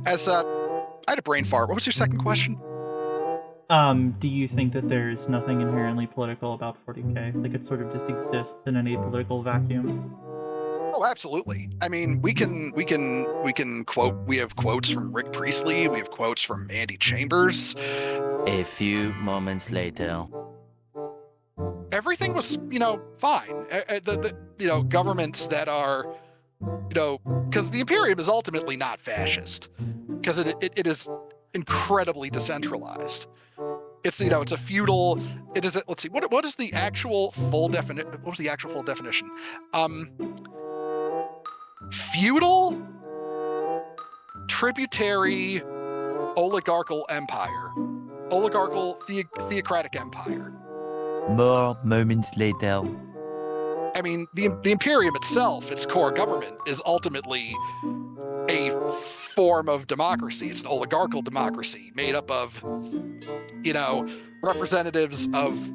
I had a brain fart. What was your second question? Do you think that there's nothing inherently political about 40k? Like it sort of just exists in an apolitical vacuum? Oh, absolutely. I mean, we can quote. We have quotes from Rick Priestley. We have quotes from Andy Chambers. A few moments later. Everything was, fine. Governments that are, because the Imperium is ultimately not fascist, because it is incredibly decentralized. It's a feudal. It is. Let's see. What is the actual full definition? What was the actual full definition? Feudal, tributary, oligarchical empire, theocratic empire. More moments later. I mean, the Imperium itself, its core government, is ultimately a form of democracy. It's an oligarchical democracy made up of, representatives of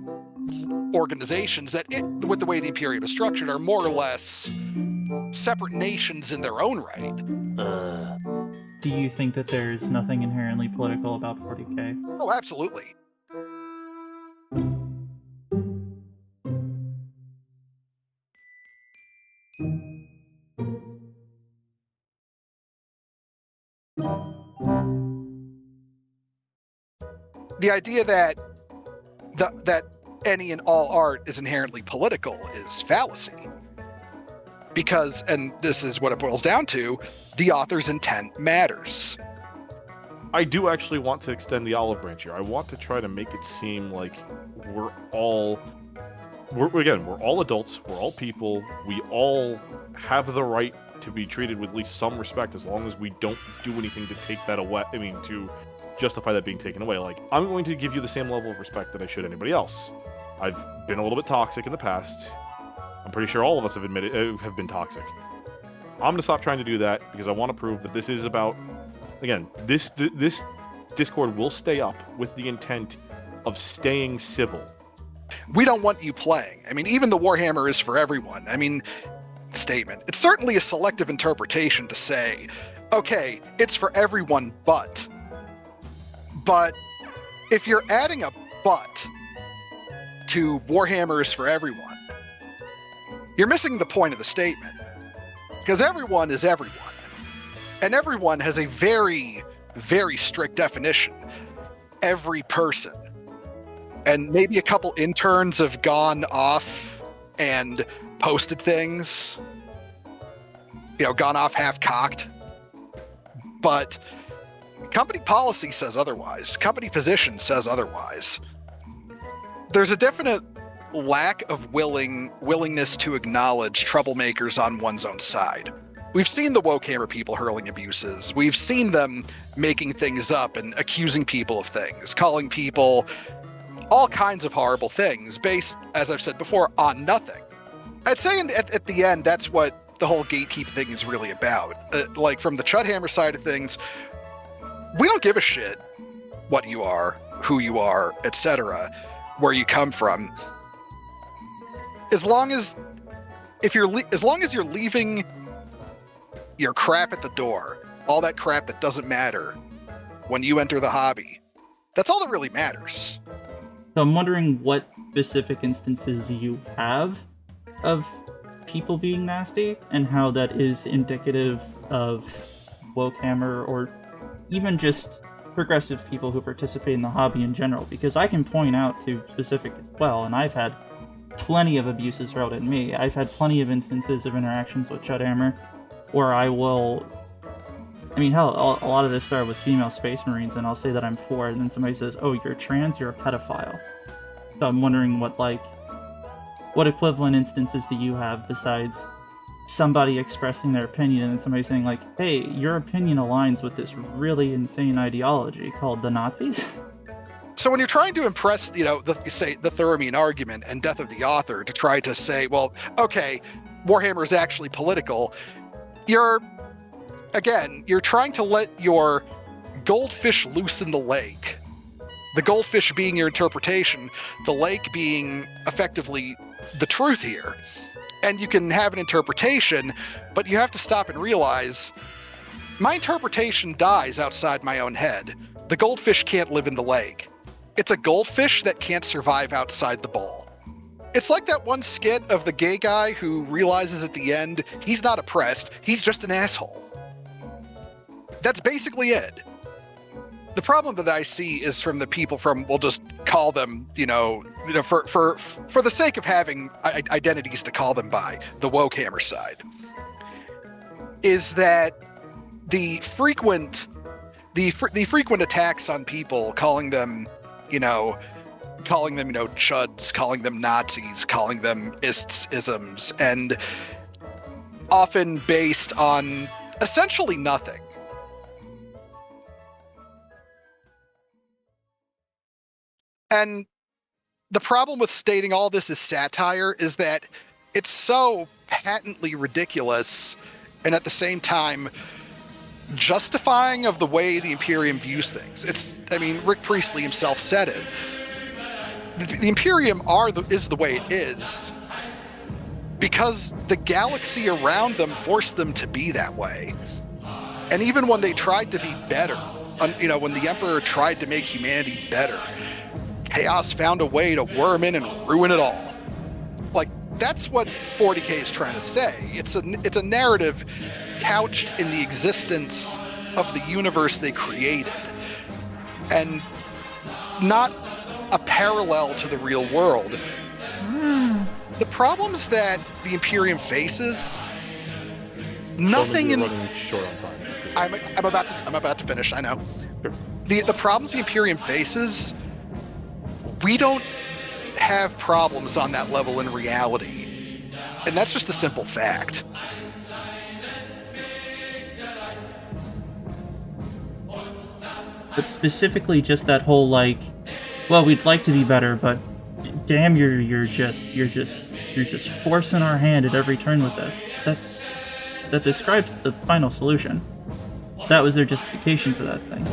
organizations that, with the way the Imperium is structured, are more or less separate nations in their own right. Do you think that there's nothing inherently political about 40k? Oh, absolutely. The idea that any and all art is inherently political is fallacy. Because, and this is what it boils down to, the author's intent matters. I do actually want to extend the olive branch here. I want to try to make it seem like we're all adults, we're all people, we all have the right to be treated with at least some respect as long as we don't do anything to take that away, to justify that being taken away. Like, I'm going to give you the same level of respect that I should anybody else. I've been a little bit toxic in the past. I'm pretty sure all of us have been toxic. I'm going to stop trying to do that because I want to prove that this is about, again, this Discord will stay up with the intent of staying civil. We don't want you playing. I mean, even the Warhammer is for everyone. I mean, statement. It's certainly a selective interpretation to say, okay, it's for everyone, but if you're adding a but to Warhammer is for everyone, you're missing the point of the statement. Because everyone is everyone. And everyone has a very, very strict definition. Every person. And maybe a couple interns have gone off and posted things, gone off half-cocked. But company policy says otherwise. Company position says otherwise. There's a definite lack of willingness to acknowledge troublemakers on one's own side. We've seen the Warhammer people hurling abuses. We've seen them making things up and accusing people of things, calling people all kinds of horrible things based, as I've said before, on nothing. I'd say at the end, that's what the whole gatekeep thing is really about. Like, from the Chudhammer side of things, we don't give a shit what you are, who you are, etc., where you come from. As long as you're leaving your crap at the door, all that crap that doesn't matter when you enter the hobby, that's all that really matters. So I'm wondering what specific instances you have of people being nasty and how that is indicative of Wokehammer or even just progressive people who participate in the hobby in general, because I can point out to specific as well, and I've had plenty of abuses hurled at me. I've had plenty of instances of interactions with Chudhammer where I will... I mean, hell, a lot of this started with female Space Marines, and I'll say that I'm for it, and then somebody says, oh, you're trans, you're a pedophile. So I'm wondering what equivalent instances do you have besides somebody expressing their opinion and then somebody saying, like, hey, your opinion aligns with this really insane ideology called the Nazis? So when you're trying to impress, the Thuramine argument and death of the author to try to say, well, okay, Warhammer is actually political, you're trying to let your goldfish loose in the lake. The goldfish being your interpretation, the lake being effectively the truth here. And you can have an interpretation, but you have to stop and realize My interpretation dies outside my own head. The goldfish can't live in the lake. It's a goldfish that can't survive outside the bowl. It's like that one skit of the gay guy who realizes at the end he's not oppressed, he's just an asshole. That's basically it. The problem that I see is from the people from, we'll just call them, for the sake of having identities to call them by, the Wokehammer side, is that the frequent attacks on people, calling them chuds, calling them Nazis, calling them isms, and often based on essentially nothing. And the problem with stating all this as satire is that it's so patently ridiculous and at the same time justifying of the way the Imperium views things. Rick Priestley himself said it. The Imperium is the way it is because the galaxy around them forced them to be that way. And even when they tried to be better, when the Emperor tried to make humanity better, Chaos found a way to worm in and ruin it all. Like, that's what 40k is trying to say. It's a narrative couched in the existence of the universe they created, and not a parallel to the real world. The problems that the Imperium faces, nothing in. Running short on time. I'm about to finish. I know. Sure. The problems the Imperium faces, we don't have problems on that level in reality. And that's just a simple fact. But specifically just that whole well, we'd like to be better, but damn, you're just forcing our hand at every turn with this. That describes the final solution. That was their justification for that thing.